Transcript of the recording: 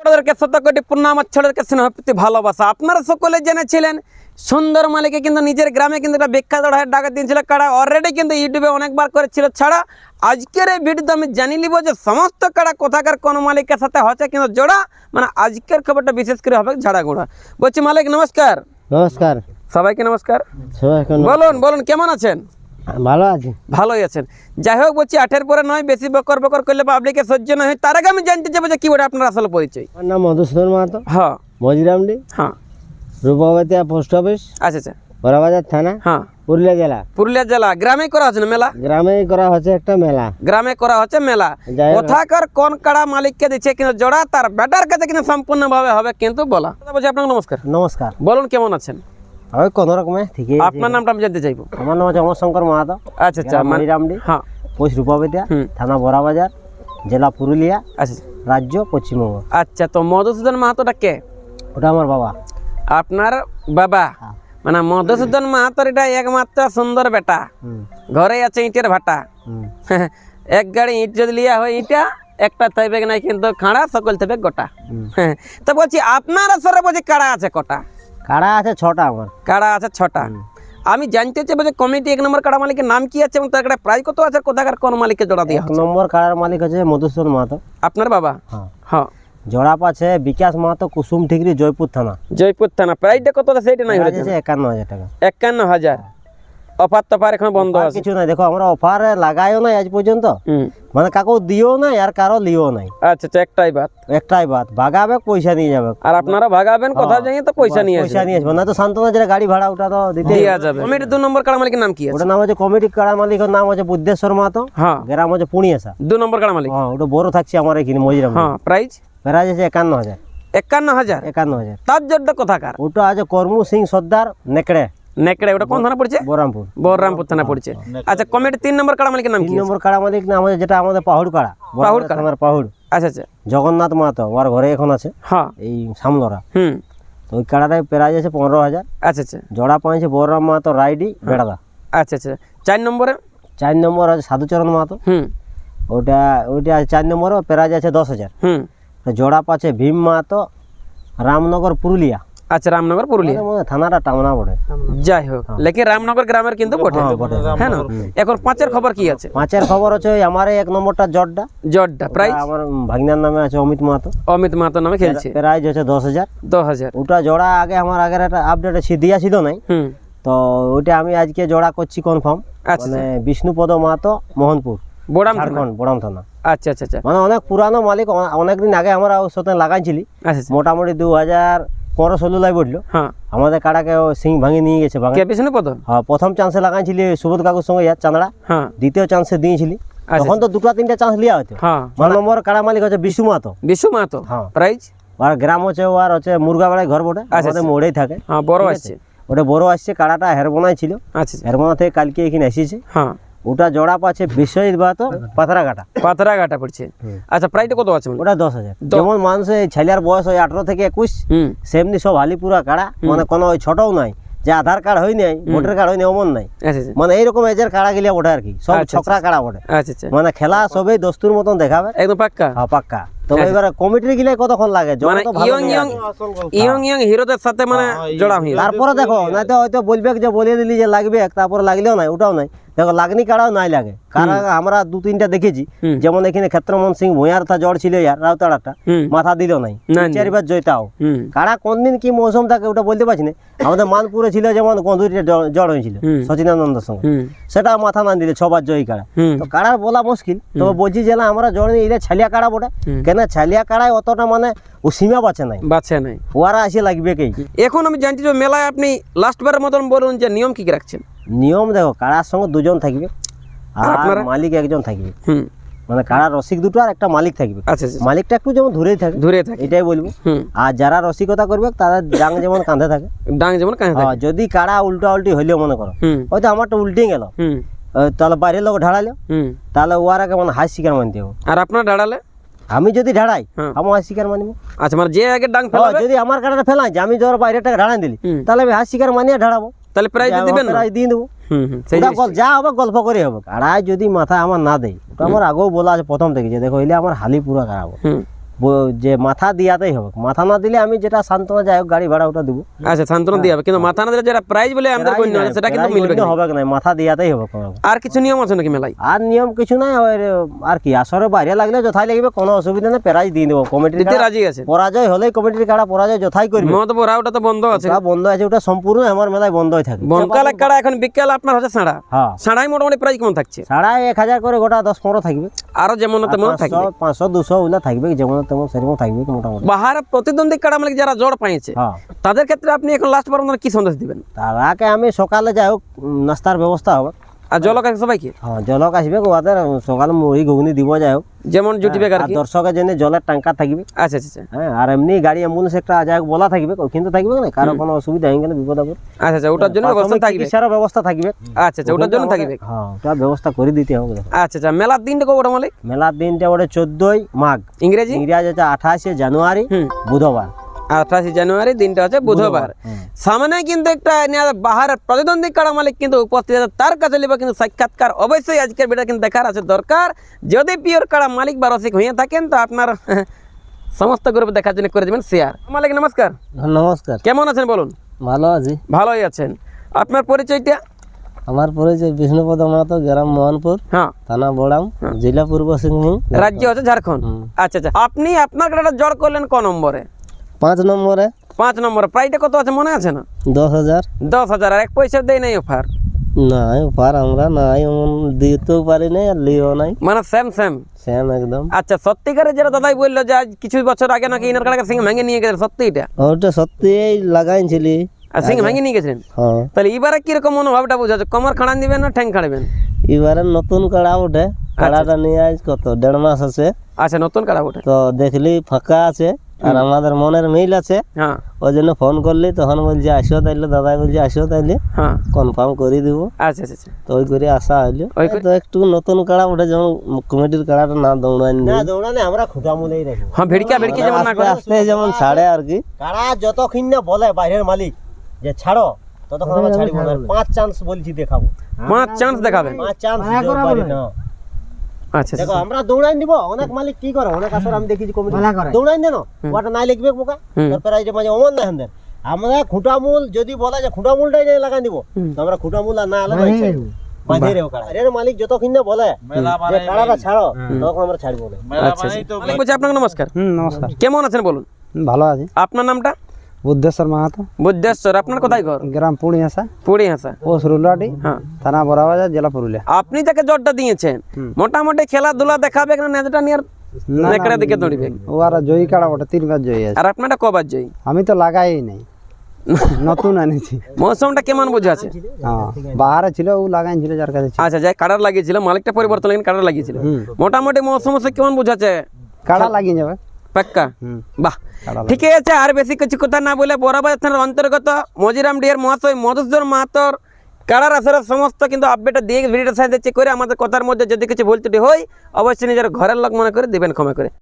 বড়দেরকে শতকোটি প্রণাম, ছোটদেরকে স্নেহ প্রীতি ভালোবাসা। আপনারা সকলে জেনেছিলেন সুন্দর মালিকে কিন্তু নিজের গ্রামে কিন্তু একটা বিখ্যাত ডাকাত দিয়েছিল কাড়া। অলরেডি কিন্তু ইউটিউবে অনেকবার করেছিল ছাড়া। আজকের এই ভিডিওতে আমি জানি নিব যে সমস্ত কাড়া কোথাকার কোন মালিকের সাথে হচ্ছে কিন্তু জোড়া, মানে আজকের খবরটা বিশেষ করে হবে ঝাড়াগুড়া। বলছি মালিক নমস্কার। নমস্কার সবাইকে নমস্কার। সবাইকে বলুন বলুন কেমন আছেন? ভালো আছি। ভালোই আছেন। যাই হোক বলছি 8-এর পরে নয়, বেশি বকর বকর করলে পাবলিকের সহ্য না হয়। তার আগে আমি জানতে চাইবো যে কি বলে আপনার আসল পরিচয়। আমার নাম মধুসূদন মাহাতো, হ্যাঁ মজিরামডি, হ্যাঁ রূপবতিয়া পোস্ট অফিস, আচ্ছা আচ্ছা, বড়বাজার থানা, হ্যাঁ পুরুলিয়া জেলা। পুরুলিয়া জেলা। গ্রামে করা হচ্ছে না মেলা? গ্রামে করা হচ্ছে একটা মেলা। গ্রামে করা হচ্ছে মেলা। যাই হোক। কোথাকার কোন কাড়া মালিককে দিচ্ছে কিন্তু জোড়া, তার ব্যাটার কাছে কিন্তু সম্পূর্ণভাবে হবে কিন্তু বলা। বলছি আপনাকে নমস্কার। নমস্কার। বলুন কেমন আছেন? ওই কোন রকমে ঠিকই। আপনার নামটা আমি জানতে চাইবো। আমার নাম হচ্ছে অমর শঙ্কর মাহাতো, আচ্ছা আচ্ছা, মজিরামডি, হ্যাঁ পোস্ট রূপবতিয়া, হুম। থানা বড়বাজার, জেলা পুরুলিয়া, আচ্ছা রাজ্য পশ্চিমবঙ্গ। আচ্ছা, তো মধুসূদন মাহাতোটা কে? ওটা আমার বাবা। আপনার বাবা? হ্যাঁ। মানে মধুসূদন মাহাতোর এটা একমাত্র সুন্দর বেটা। হুম ঘরে আছে ইটের ভাটা। হুম। এক গাড়ি ইট যদি লিয়া হয় ইটা একটা থাকবে নাই কিন্তু খাড়া, সকল থাকবে গোটা। হুম। তো বলছি আপনার আসরে বলছি কাড়া আছে কটা? কাড়া আছে 6টা আমার। কাড়া আছে 6টা। আমি জানতে চাইবো যে কমিটি 1 নম্বর কাড়া মালিকের নাম কি আছে এবং তার কাড়া প্রাইস কত আছে, কোথাকার কোন মালিককে জোড়া দিয়ে 1 নম্বর কাড়ার মালিক হচ্ছে মধুসূদন মাহাতো। আপনার বাবা? হ্যাঁ। হ্যাঁ। জোড়া পাচ্ছে বিকাশ মাহাতো, কুসুম ঠিকরি, জয়পুর থানা। জয়পুর থানা। প্রাইসটা কত আছে সেইটা নাই হয়েছে? 51,000 টাকা। 51,000। অফার তফার এখন বন্ধ আছে? কিছু নাই, দেখো আমরা অফার লাগাইও নাই আজ পর্যন্ত, হুম। মানে কাকু দিও নাই আর কারো লিও নাই। আচ্ছা আচ্ছা, একটাই বাত। একটাই বাত, ভাগাবে পয়সা নিয়ে যাবে। আর আপনারা ভাগাবেন কোথাও যাই তো পয়সা নিয়ে আসবেন। পয়সা নিয়ে আসবে না তো সান্ত্বনা যেটা গাড়ি ভাড়া ওটা তো দিতে দেয়া যাবে। কমিটির 2 নম্বর কাড়া মালিকের নাম কি আছে? ওটা নাম হচ্ছে কমিটি কাড়া মালিকের নাম হচ্ছে বুদ্ধেশ্বর মাহাতো, হ্যাঁ। গ্রাম হচ্ছে পুনিয়াসা। 2 নম্বর কাড়া মালিক? হ্যাঁ, ওটা বড় থাকছে আমার এখানে মজিরাম। হ্যাঁ। প্রাইস? প্রাইস আছে 51,000। 51,000? 51,000। তার জোরটা কোথাকার? ওটা আছে কর্মু সিং সর্দার নেকড়ে, নেকড়ে। ওটা কোন থানা পড়ছে? বহরমপুর। বহরমপুর থানা পড়ছে। আচ্ছা, কমিটির 3 নম্বর কাড়া মালিকের নাম কি 3 আছে? নম্বর কাড়া মালিক নাম হচ্ছে যেটা আমাদের পাহুড় কাড়া, পাহুড় কাড়া। আমার পাহুড় আচ্ছা আচ্ছা, জগন্নাথ মাহাতো, ওর ঘরে এখন আছে হ্যাঁ। এই সামলরা। হুম। তো ওই কাড়াটায় প্রাইস আছে 15,000। আচ্ছা আচ্ছা, জোড়া পাইছে বলরাম মাহাতো, রাইডি, বেড়াদা। আচ্ছা আচ্ছা। 4 নম্বরে? 4 নম্বর আছে সাধুচরণ মাহাতো, হুম ওইটা আছে 4 নম্বরে, প্রাইস আছে 10,000। হুম। জোড়া পাচ্ছে ভীম মাহাতো, রামনগর পুরুলিয়া। আচ্ছা, রামনগর পুরুলিয়া। থানাটা টামনা পড়ে। যাই হোক, লেকিন রামনগর গ্রামের কিন্তু বটে, হ্যাঁ, বটে। হ্যাঁ না? এখন 5-এর খবর কি আছে? 5-এর খবর হচ্ছে ওই আমার এই 1 নম্বরটা জটটা। জটটা প্রাইস? আমার ভাগনার নামে আছে অমিত মাহাতো, অমিত মাহাতো নামে খেলছে। প্রাইস হচ্ছে 10,000। 10,000। ওটা জোড়া আগে আমার আগের একটা আপডেট দিয়া ছিল নাই, হুম। তো ওইটা আমি আজকে জোড়া করছি কনফার্ম। আচ্ছা মানে বিষ্ণুপদ মাহাতো, মোহনপুর, বোড়াম থানা। ঝাড়খণ্ড, বড়াম থানা। আচ্ছা আচ্ছা আচ্ছা, মানে অনেক পুরানো মালিক, অনেকদিন আগে আমরা ওর সাথে লাগাইছিলি। আচ্ছা আচ্ছা, মোটামুটি 2015-16 লাই বললো হ্যাঁ। আমাদের কাড়াকে সিং ভাঙি নিয়ে গেছে। কে বিষ্ণুপদ? হ্যাঁ, প্রথম চান্সে লাগাইছিলি সুবোধ কাকুর সঙ্গে চাঁদড়া, হ্যাঁ। দ্বিতীয় চান্সে দিয়েছিলি। আচ্ছা, তখন তো 2-3টা চান্স লিয়া হতো। হ্যাঁ। 1 নম্বর কাড়া মালিক হচ্ছে বিষ্ণু মাহাতো। বিশু মাহাতো। হ্যাঁ। প্রাইস? আর গ্রাম হচ্ছে আর হচ্ছে মুরগাবেড়ায় ঘর বটে, আচ্ছা, আমাদের মোড়েই থাকে। হ্যাঁ, বড় ঠিক আছে? আসছে। ওটা বড় আসছে, কাড়াটা হেরবোনায় ছিল, আচ্ছা আচ্ছা, হেরবোনা থেকে কালকে এখানে এসেছে। হ্যাঁ। ওটা জোড়া পাচ্ছে বিশ্বজিৎ বাহাতো, পাথরা কাটা। পাথরা ঘাটা পড়ছে। আচ্ছা, প্রাইসটা কত আছে? ওটা 10,000। যেমন মানুষের ছেলের বয়স হয় 18 থেকে 21, হুম। সেমনি সব হালিপুরা কাড়া, মানে কোনো ওই ছোটও নাই যে আধার কার্ড হয় নাই, ভোটার কার্ড হয় নাই, অমন নাই। আচ্ছা আচ্ছা, মানে এইরকম এজের কাড়া গিলিয়া ওঠে আর কি, সব আচ্ছা, ছকরা কাড়া ওঠে। আচ্ছা আচ্ছা, মানে খেলা সবই দস্তুর মতন দেখাবে, একদম পাক্কা। হ্যাঁ পাক্কা। তো এবারে কমিটির গিলে কতক্ষণ লাগে, জোড়া মানে তো ভালো ইয়ং নিয়ে ইয়ং আসে। ইয়ং ইয়ং হিরোদের সাথে মানে জোড়া হয়ে তারপরে দেখো নাই তো হয়তো বলবে যে বলিয়ে দিলি যে লাগবে, তারপরে লাগলেও নাই, ওটাও নাই। দেখো লাগনি কাড়াও নাই লাগে, কারণ আমরা 2-3টা দেখেছি। হুম। যেমন এখানে ক্ষেত্রমোহন সিং ভূঁয়ার তা জ্বর ছিল ইয়ার রাউতাড়াটা, হুম। মাথা দিল নাই, না, 4বার জয়তাও। হুম। কাড়া কোন দিন কি মৌসুম থাকে ওটা বলতে পারছি না। আমাদের মানপুরে ছিল যেমন গন্ধুরিটা জ্বর হয়েছিল হুম। সচিনানন্দের সঙ্গে, হুম। সেটা মাথা না দিলে 6বার জয়ী কাড়া। হুম। তো কাড়ার বলা মুশকিল, তবে বলছি যে না আমরা জ্বর নিয়ে এলে ছালিয়া কাড়া বটে, কেন ছালিয়া কাড়ায় অতটা মানে ও সীমা বাঁচে নাই, বাচ্চা নাই, ওরা আসে লাগবে কে। এখন আমি জানছি যে মেলায় আপনি লাস্টবারের মতন বলুন যে নিয়ম কি কি রাখছেন? নিয়ম দেখো, কাড়ার সঙ্গে 2জন থাকবে আর আপনারা? মালিক 1জন থাকবে। হুম। মানে কাড়ার রসিক 2টো আর একটা মালিক থাকবে। আচ্ছা আচ্ছা, মালিকটা একটু যেমন দূরেই থাকে, ধরে থাকে। এটাই বলবো। হুম। আর যারা রসিকতা করবে তাদের ডাং যেমন কাঁধে থাকে, ডাং যেমন কাঁধে থাকে। যদি কাড়া উল্টা উল্টি হইলেও মনে করো, হুম। হয়তো আমারটা উল্টেই গেল, হুম। তাহলে বাইরের লোক ঢাড়ালো, হুম। তাহলে ওরা কেমন হাই শিকার মানতে হবে। আর আপনার দাঁড়ালে? আমি যদি ঢাড়াই, হ্যাঁ। আমি হাই শিকার মানিব। আচ্ছা, মানে যে আগে ডাং ফেলাবে, যদি আমার কাড়াটা ফেলাই যে আমি ধর বাইরেটাকে ঢাড়াই দিলি, হুম। তাহলে আমি হাই শিকার মানিয়ে ঢাড়াবো, তাহলে প্রাইজ দিবেন না? প্রায় দিয়ে দেবো। হুম হুম, সেই ওটা জিনিসটাই। যা হবে গল্প করে হবে। কাড়ায় যদি মাথা আমার না দেয়, ওটা আমার আগেও বলা আছে প্রথম থেকে যে দেখো এলে আমার হালি পুরা কাড়াবো, হুম। যে মাথা দিয়াতেই হবে, মাথা না দিলে আমি যেটা সান্ত্বনা যাই হোক গাড়ি ভাড়া ওটা দিব। আচ্ছা, সান্ত্বনা দিয়ে হবে, কিন্তু মাথা না দিলে যেটা প্রাইজ বলে আমাদের গণ্য হয় সেটা কিন্তু মিলবে না। হবে না, মাথা দিয়াতেই হবে। আর কিছু নিয়ম আছে নাকি মেলায়? আর নিয়ম কিছু নাই, আর কি আসরে বাইরে লাগলে যথাই লাগবে, কোনো অসুবিধা নেই, প্রাইজ দিয়ে দেবো। কমিটির দিতে রাজি আছে? পরাজয় হলেই কমিটির কাড়া পরাজয় যথাই করবে। মদ ভরা ওটা তো বন্ধ আছে? ওটা বন্ধ আছে, ওটা সম্পূর্ণ আমার মেলায় বন্ধই থাকে। বনকালে কাড়া এখন বিকেল আপনার হচ্ছে সাড়া, হ্যাঁ সাড়াই মোটামুটি প্রাইজ কেমন থাকছে? সাড়া 1000 করে গোটা 10-15 থাকবে, আরো যেমন তেমন থাকবে, 500-200 ওগুলা থাকবে, যেমন তেমন সেরকম থাকবে মোটামুটি। বাহার প্রতিদ্বন্দ্বী কাড়া মালিক যারা জড় পাইছে হ্যাঁ তাদের ক্ষেত্রে আপনি এখন লাস্ট পর্যন্ত কি সন্দেশ দিবেন? তার আগে আমি সকালে যাই হোক নাস্তার ব্যবস্থা হবে, আর জলক আছে সবাইকে? হ্যাঁ জলক আসবে, ওদের সকালে মুড়ি ঘুগনি দিব যাই হোক, যেমন জুটিবে আর আর কি। দর্শকের জন্য জলের ট্যাঙ্কা থাকবে। আচ্ছা আচ্ছা আচ্ছা। হ্যাঁ আর এমনি গাড়ি অ্যাম্বুলেন্স একটা যাই হোক বলা থাকবে, কিন্তু থাকবে না কারো কোনো অসুবিধা হয়ে গেলে বিপদ আপদ। আচ্ছা আচ্ছা, ওটার জন্য ব্যবস্থা থাকবে? চিকিৎসারও ব্যবস্থা থাকবে। আচ্ছা আচ্ছা, ওটার জন্য থাকবে। হ্যাঁ ওটা ব্যবস্থা করে দিতে হবে। আচ্ছা আচ্ছা, মেলার দিনটা কবে মালিক? মেলার দিনটা ওটা 14ই মাঘ, ইংরেজি? ইংরাজি হচ্ছে 28শে জানুয়ারি, বুধবার। 28 জানুয়ারি দিনটা হচ্ছে বুধবার। সামনে কিন্তু একটা বাহারের প্রতিদ্বন্দ্বী কাড়া মালিক কিন্তু উপস্থিত আছে, তার কাছে লিবা কিন্তু সাক্ষাৎকার অবশ্যই আজকের ভিডিও কিন্তু দেখার আছে দরকার। যদি পিওর কাড়া মালিক বা রসিক হয়ে থাকেন তো আপনার সমস্ত গ্রুপ দেখার জন্য করে দেবেন শেয়ার। মালিক নমস্কার। নমস্কার, কেমন আছেন বলুন? ভালো আছি। ভালোই আছেন। আপনার পরিচয়টা? আমার পরিচয় বিষ্ণুপদ মাহাতো, গ্রাম মোহনপুর, হ্যাঁ, থানা বড়াম, জেলা পূর্ব সিংভূম, রাজ্য হচ্ছে ঝাড়খণ্ড। আচ্ছা আচ্ছা, আপনি আপনার কাড়াটা জড় করলেন ক নম্বরে? 5 নম্বরে। 5 নম্বরে। প্রাইসটা কত আছে মনে আছে না? 10,000। 10,000। আর 1 পয়সা দেয় নাই অফার? নাই অফার আমরা নাই, এমন দিতেও পারি নাই আর লিও নাই, মানে সেম সেম সেম একদম। আচ্ছা, সত্যিকারে যেটা দাদাই বললো যে আজ কিছু বছর আগে নাকি ইনার কাড়াকে সিং ভেঙে নিয়ে গেছে, সত্যি এটা? ওটা সত্যি লাগাইছিলি, আর সিং ভেঙে নিয়ে গেছিলেন? হ্যাঁ। তাহলে এবারে কিরকম মনোভাবটা বোঝাচ্ছে? কমর খাড়ান দিবেন না ঠ্যাং খাড়াবেন? এবারে নতুন কাড়া ওঠে, কাড়াটা নিয়ে আজ কত 1.5 মাস আছে। আচ্ছা, নতুন কাড়া ওঠে তো দেখলি ফাঁকা আছে আর আমাদের মনের মিল আছে, হ্যাঁ ওই জন্য ফোন করলি, তখন বলছি আসিও, তাইলে দাদাই বলছি আসিও, তাইলে হ্যাঁ কনফার্ম করে দিব। আচ্ছা আচ্ছা আচ্ছা। তো ওই করে আসা হইলো। তো একটু নতুন কাড়া ওঠে, যেমন কমিটির কাড়াটা না দৌড়াই না দৌড়ানে আমরা খুঁটা মুলেই রাখি। হ্যাঁ, ভিড়কা যেমন না করে আস্তে যেমন ছাড়ে আর কি। কাড়া যতক্ষণ না বলে বাইরের মালিক যে ছাড়ো, ততক্ষণ আমরা ছাড়িব না। 5 চান্স বলছি দেখাবো। 5 চান্স দেখাবেন? 5 চান্স বাইরে না। আচ্ছা দেখো আচ্ছা আমরা দৌড়াই দিব, অনেক মালিক কি করে, অনেক আসর আমি দেখেছি কমিটি দৌড়াই দেন, ওটা নাই লিখবে পোকা, তারপরে এই যে মাঝে অমন না হেন। আমরা খুঁটা মূল যদি বলা যে খুঁটা মূলটাই লাগাই দিব, তো আমরা খুঁটা মূল আর না আলাদা বাঁধে রেও কাড়া। এর মালিক যতক্ষণ না বলে যে কাড়াটা ছাড়ো, তখন আমরা ছাড়বো না। আচ্ছা আচ্ছা। মালিক বলছি আপনাকে নমস্কার। নমস্কার। কেমন আছেন বলুন? ভালো আছি। আপনার নামটা? বুদ্ধেশ্বর মাহাতো, বুদ্ধেশ্বর। আপনার কোথায় ঘর? গ্রাম পুড়িহাসা, পুড়িহাসা, পোস্ট রুলাডি, হ্যাঁ। থানা বড়াবাজার, জেলা পুরুলিয়া। আপনি যাকে জটটা দিয়েছেন মোটামুটি খেলাধুলা দেখাবে না, নেজটা নিয়ে নেকড়া দিকে দৌড়িবে? ও আর জয়ী কাড়া বটে, 3 বার জয়ী আছে। আর আপনারটা কবার জয়ী? আমি তো লাগাই নাই, নতুন আনিছি। মৌসুমটা কেমন বুঝাচ্ছে? হ্যাঁ বাহারে ছিল, ও লাগাইছিল যার কাছে ছিল। আচ্ছা, যাই কাড়ার লাগিয়েছিল, মালিকটা পরিবর্তন লাগেন, কাড়ার লাগিয়েছিল। মোটামুটি মৌসুম কেমন বুঝাচ্ছে? কাড়া লাগিয়ে যাবে পাক্কা? বাহ, ঠিক আছে। আর বেশি কিছু কথা না বলে বরাবর থানার অন্তর্গত মজিরাম ডিয়ার মহাশয় মধুসূদন মাহাতোর কাড়ার আসরের সমস্ত কিন্তু আপডেট দিয়ে ভিডিওটা সাহায্য করে আমাদের কথার মধ্যে যদি কিছু ভুল ত্রুটি হয় অবশ্যই নিজের ঘরের লোক মনে করে দিবেন ক্ষমা করে।